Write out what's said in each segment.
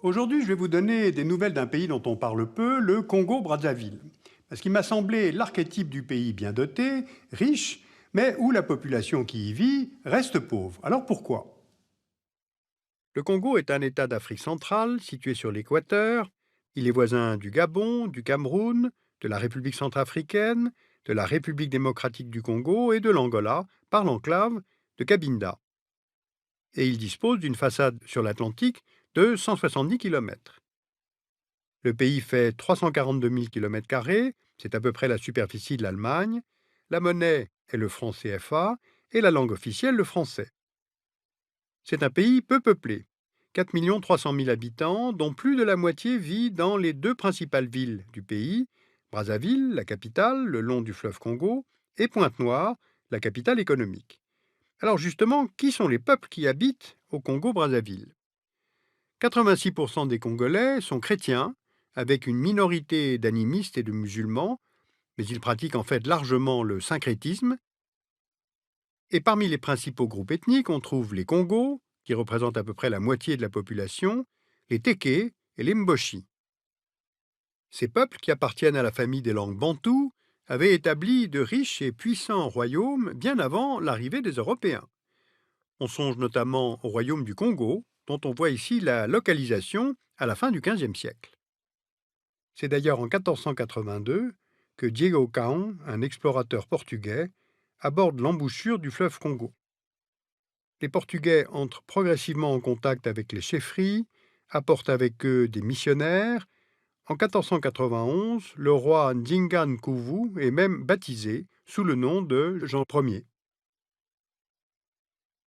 Aujourd'hui, je vais vous donner des nouvelles d'un pays dont on parle peu, le Congo-Brazzaville. Parce qu'il m'a semblé l'archétype du pays bien doté, riche, mais où la population qui y vit reste pauvre. Alors pourquoi? Le Congo est un État d'Afrique centrale, situé sur l'équateur. Il est voisin du Gabon, du Cameroun, de la République centrafricaine, de la République démocratique du Congo et de l'Angola, par l'enclave de Cabinda. Et il dispose d'une façade sur l'Atlantique de 170 km. Le pays fait 342 000 km², c'est à peu près la superficie de l'Allemagne. La monnaie est le franc CFA et la langue officielle le français. C'est un pays peu peuplé, 4 300 000 habitants, dont plus de la moitié vit dans les deux principales villes du pays, Brazzaville, la capitale, le long du fleuve Congo, et Pointe-Noire, la capitale économique. Alors justement, qui sont les peuples qui habitent au Congo-Brazzaville? 86% des Congolais sont chrétiens, avec une minorité d'animistes et de musulmans, mais ils pratiquent en fait largement le syncrétisme. Et parmi les principaux groupes ethniques, on trouve les Congos, qui représentent à peu près la moitié de la population, les Téké et les Mboshi. Ces peuples, qui appartiennent à la famille des langues bantoues, avaient établi de riches et puissants royaumes bien avant l'arrivée des Européens. On songe notamment au royaume du Congo, dont on voit ici la localisation à la fin du XVe siècle. C'est d'ailleurs en 1482 que Diego Caon, un explorateur portugais, aborde l'embouchure du fleuve Congo. Les Portugais entrent progressivement en contact avec les chefferies, apportent avec eux des missionnaires. En 1491, le roi Ndinga Nkuvu est même baptisé sous le nom de Jean Ier.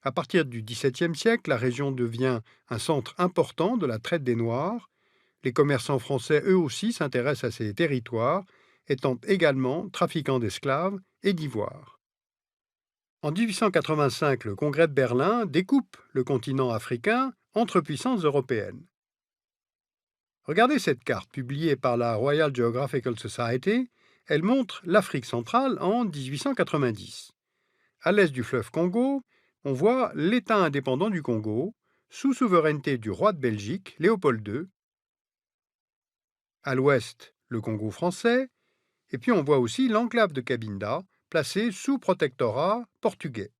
À partir du XVIIe siècle, la région devient un centre important de la traite des Noirs. Les commerçants français, eux aussi, s'intéressent à ces territoires, étant également trafiquants d'esclaves et d'ivoire. En 1885, le Congrès de Berlin découpe le continent africain entre puissances européennes. Regardez cette carte publiée par la Royal Geographical Society. Elle montre l'Afrique centrale en 1890. À l'est du fleuve Congo, on voit l'État indépendant du Congo, sous souveraineté du roi de Belgique, Léopold II. À l'ouest, le Congo français, et puis on voit aussi l'enclave de Cabinda, placée sous protectorat portugais.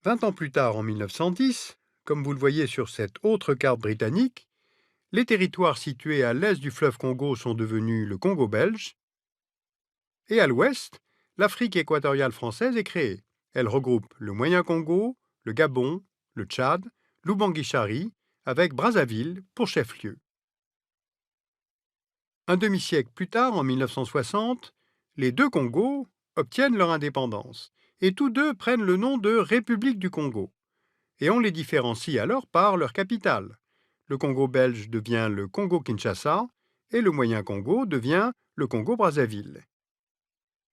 20 ans plus tard, en 1910, comme vous le voyez sur cette autre carte britannique, les territoires situés à l'est du fleuve Congo sont devenus le Congo belge, et à l'ouest, l'Afrique équatoriale française est créée. Elle regroupe le Moyen-Congo, le Gabon, le Tchad, l'Oubangui-Chari, avec Brazzaville pour chef-lieu. Un demi-siècle plus tard, en 1960, les deux Congos obtiennent leur indépendance, et tous deux prennent le nom de République du Congo. Et on les différencie alors par leur capitale. Le Congo belge devient le Congo-Kinshasa, et le Moyen-Congo devient le Congo-Brazzaville.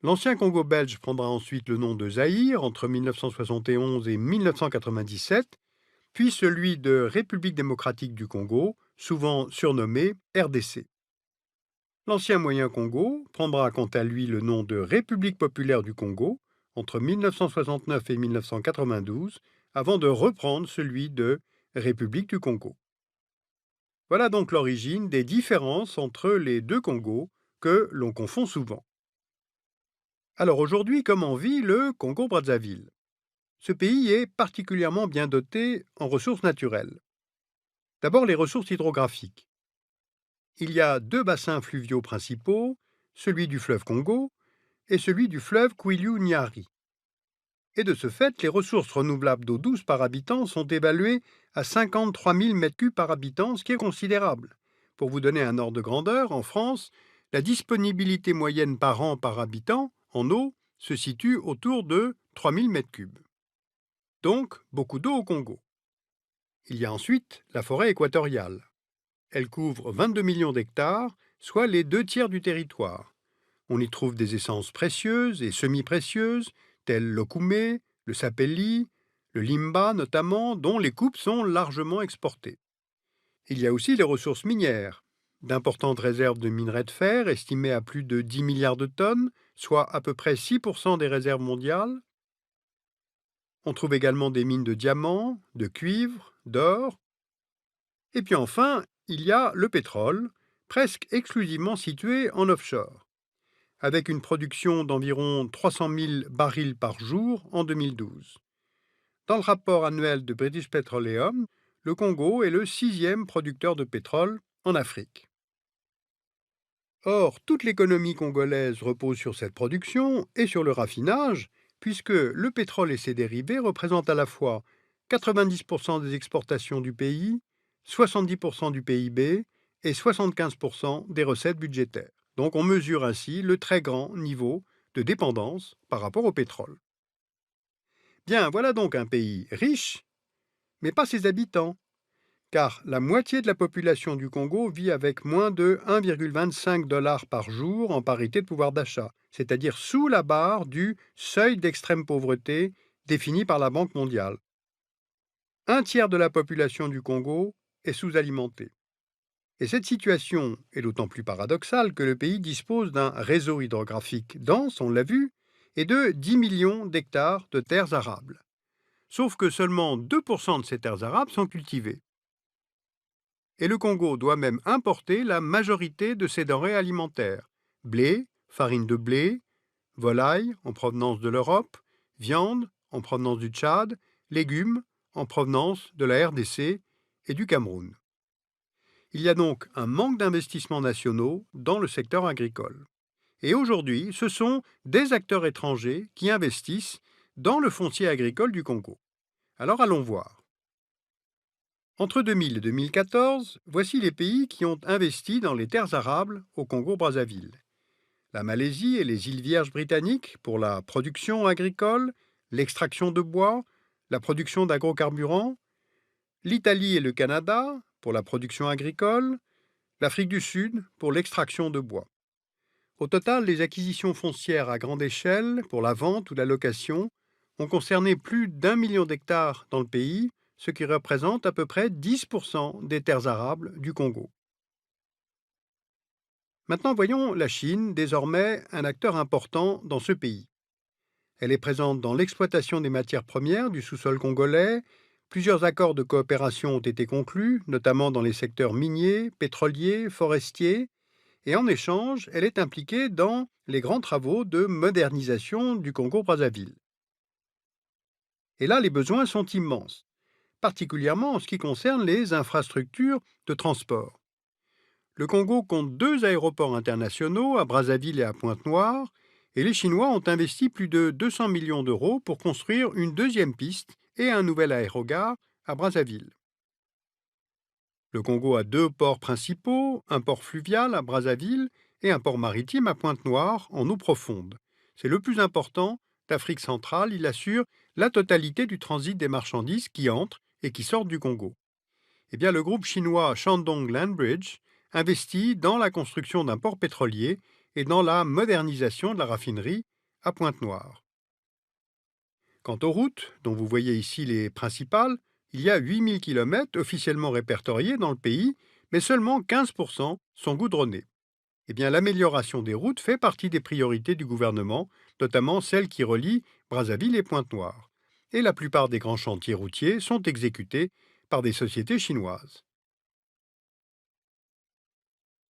L'ancien Congo belge prendra ensuite le nom de Zaïre entre 1971 et 1997, puis celui de République démocratique du Congo, souvent surnommé RDC. L'ancien Moyen Congo prendra quant à lui le nom de République populaire du Congo entre 1969 et 1992, avant de reprendre celui de République du Congo. Voilà donc l'origine des différences entre les deux Congos que l'on confond souvent. Alors aujourd'hui, comment vit le Congo-Brazzaville? Ce pays est particulièrement bien doté en ressources naturelles. D'abord les ressources hydrographiques. Il y a deux bassins fluviaux principaux, celui du fleuve Congo et celui du fleuve Kwilu-Nyari. Et de ce fait, les ressources renouvelables d'eau douce par habitant sont évaluées à 53 000 m3 par habitant, ce qui est considérable. Pour vous donner un ordre de grandeur, en France, la disponibilité moyenne par an par habitant en eau se situe autour de 3 000 m3. Donc, beaucoup d'eau au Congo. Il y a ensuite la forêt équatoriale. Elle couvre 22 millions d'hectares, soit les 2 tiers du territoire. On y trouve des essences précieuses et semi-précieuses, telles l'okoumé, le sapelli, le limba notamment, dont les coupes sont largement exportées. Il y a aussi les ressources minières, d'importantes réserves de minerais de fer estimées à plus de 10 milliards de tonnes, soit à peu près 6% des réserves mondiales. On trouve également des mines de diamants, de cuivre, d'or. Et puis enfin, il y a le pétrole, presque exclusivement situé en offshore, avec une production d'environ 300 000 barils par jour en 2012. Dans le rapport annuel de British Petroleum, le Congo est le 6e producteur de pétrole en Afrique. Or, toute l'économie congolaise repose sur cette production et sur le raffinage, puisque le pétrole et ses dérivés représentent à la fois 90% des exportations du pays, 70% du PIB et 75% des recettes budgétaires. Donc on mesure ainsi le très grand niveau de dépendance par rapport au pétrole. Bien, voilà donc un pays riche, mais pas ses habitants, car la moitié de la population du Congo vit avec moins de 1,25 $ par jour en parité de pouvoir d'achat, c'est-à-dire sous la barre du seuil d'extrême pauvreté défini par la Banque mondiale. Un tiers de la population du Congo est sous-alimentée. Et cette situation est d'autant plus paradoxale que le pays dispose d'un réseau hydrographique dense, on l'a vu, et de 10 millions d'hectares de terres arables. Sauf que seulement 2% de ces terres arables sont cultivées. Et le Congo doit même importer la majorité de ses denrées alimentaires. Blé, farine de blé, volaille en provenance de l'Europe, viande en provenance du Tchad, légumes en provenance de la RDC et du Cameroun. Il y a donc un manque d'investissements nationaux dans le secteur agricole. Et aujourd'hui, ce sont des acteurs étrangers qui investissent dans le foncier agricole du Congo. Alors allons voir. Entre 2000 et 2014, voici les pays qui ont investi dans les terres arables au Congo-Brazzaville. La Malaisie et les îles Vierges britanniques pour la production agricole, l'extraction de bois, la production d'agrocarburants, l'Italie et le Canada pour la production agricole, l'Afrique du Sud pour l'extraction de bois. Au total, les acquisitions foncières à grande échelle pour la vente ou la location ont concerné plus d'1 million d'hectares dans le pays, ce qui représente à peu près 10% des terres arables du Congo. Maintenant, voyons la Chine, désormais un acteur important dans ce pays. Elle est présente dans l'exploitation des matières premières du sous-sol congolais. Plusieurs accords de coopération ont été conclus, notamment dans les secteurs miniers, pétroliers, forestiers, et en échange, elle est impliquée dans les grands travaux de modernisation du Congo-Brazzaville. Et là, les besoins sont immenses, particulièrement en ce qui concerne les infrastructures de transport. Le Congo compte 2 aéroports internationaux à Brazzaville et à Pointe-Noire, et les Chinois ont investi plus de 200 millions d'euros pour construire une 2e piste et un nouvel aérogare à Brazzaville. Le Congo a 2 ports principaux, un port fluvial à Brazzaville et un port maritime à Pointe-Noire en eau profonde. C'est le plus important d'Afrique centrale, il assure la totalité du transit des marchandises qui entrent et qui sortent du Congo. Eh bien, le groupe chinois Shandong Land Bridge investit dans la construction d'un port pétrolier et dans la modernisation de la raffinerie à Pointe-Noire. Quant aux routes, dont vous voyez ici les principales, il y a 8000 km officiellement répertoriés dans le pays, mais seulement 15% sont goudronnés. Eh bien, l'amélioration des routes fait partie des priorités du gouvernement, notamment celles qui relient Brazzaville et Pointe-Noire. Et la plupart des grands chantiers routiers sont exécutés par des sociétés chinoises.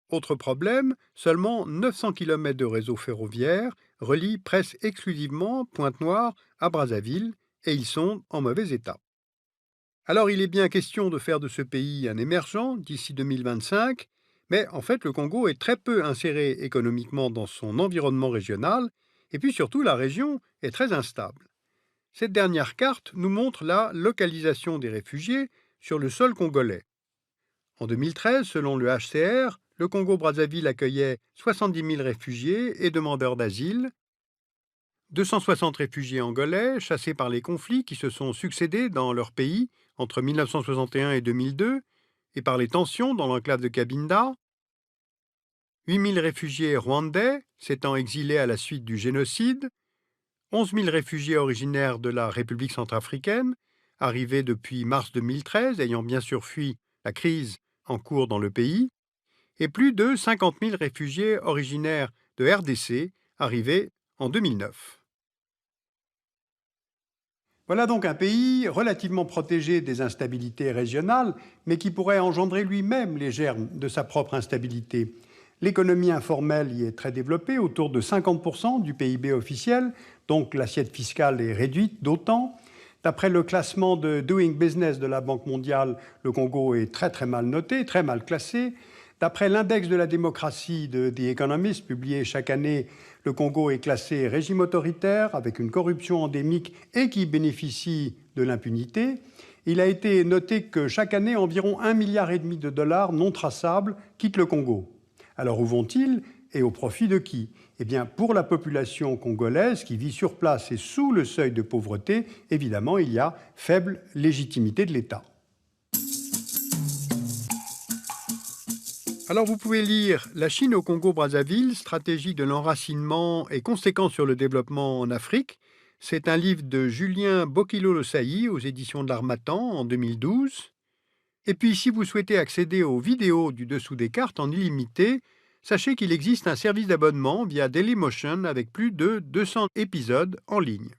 Autre problème, seulement 900 km de réseau ferroviaire relient presque exclusivement Pointe-Noire à Brazzaville et ils sont en mauvais état. Alors il est bien question de faire de ce pays un émergent d'ici 2025, mais en fait le Congo est très peu inséré économiquement dans son environnement régional et puis surtout la région est très instable. Cette dernière carte nous montre la localisation des réfugiés sur le sol congolais. En 2013, selon le HCR, le Congo-Brazzaville accueillait 70 000 réfugiés et demandeurs d'asile, 260 réfugiés angolais chassés par les conflits qui se sont succédés dans leur pays entre 1961 et 2002 et par les tensions dans l'enclave de Cabinda, 8 000 réfugiés rwandais s'étant exilés à la suite du génocide, 11 000 réfugiés originaires de la République centrafricaine, arrivés depuis mars 2013, ayant bien sûr fui la crise en cours dans le pays, et plus de 50 000 réfugiés originaires de RDC, arrivés en 2009. Voilà donc un pays relativement protégé des instabilités régionales, mais qui pourrait engendrer lui-même les germes de sa propre instabilité. L'économie informelle y est très développée, autour de 50% du PIB officiel, donc l'assiette fiscale est réduite d'autant. D'après le classement de Doing Business de la Banque mondiale, le Congo est très très mal noté, très mal classé. D'après l'index de la démocratie de The Economist, publié chaque année, le Congo est classé régime autoritaire, avec une corruption endémique et qui bénéficie de l'impunité. Il a été noté que chaque année, environ 1,5 milliard de dollars non traçables quittent le Congo. Alors où vont-ils et au profit de qui? Eh bien, pour la population congolaise qui vit sur place et sous le seuil de pauvreté, évidemment, il y a faible légitimité de l'État. Alors vous pouvez lire La Chine au Congo-Brazzaville, stratégie de l'enracinement et conséquences sur le développement en Afrique. C'est un livre de Julien Bokilo-Losailly aux éditions de l'Harmattan en 2012. Et puis si vous souhaitez accéder aux vidéos du dessous des cartes en illimité, sachez qu'il existe un service d'abonnement via Dailymotion avec plus de 200 épisodes en ligne.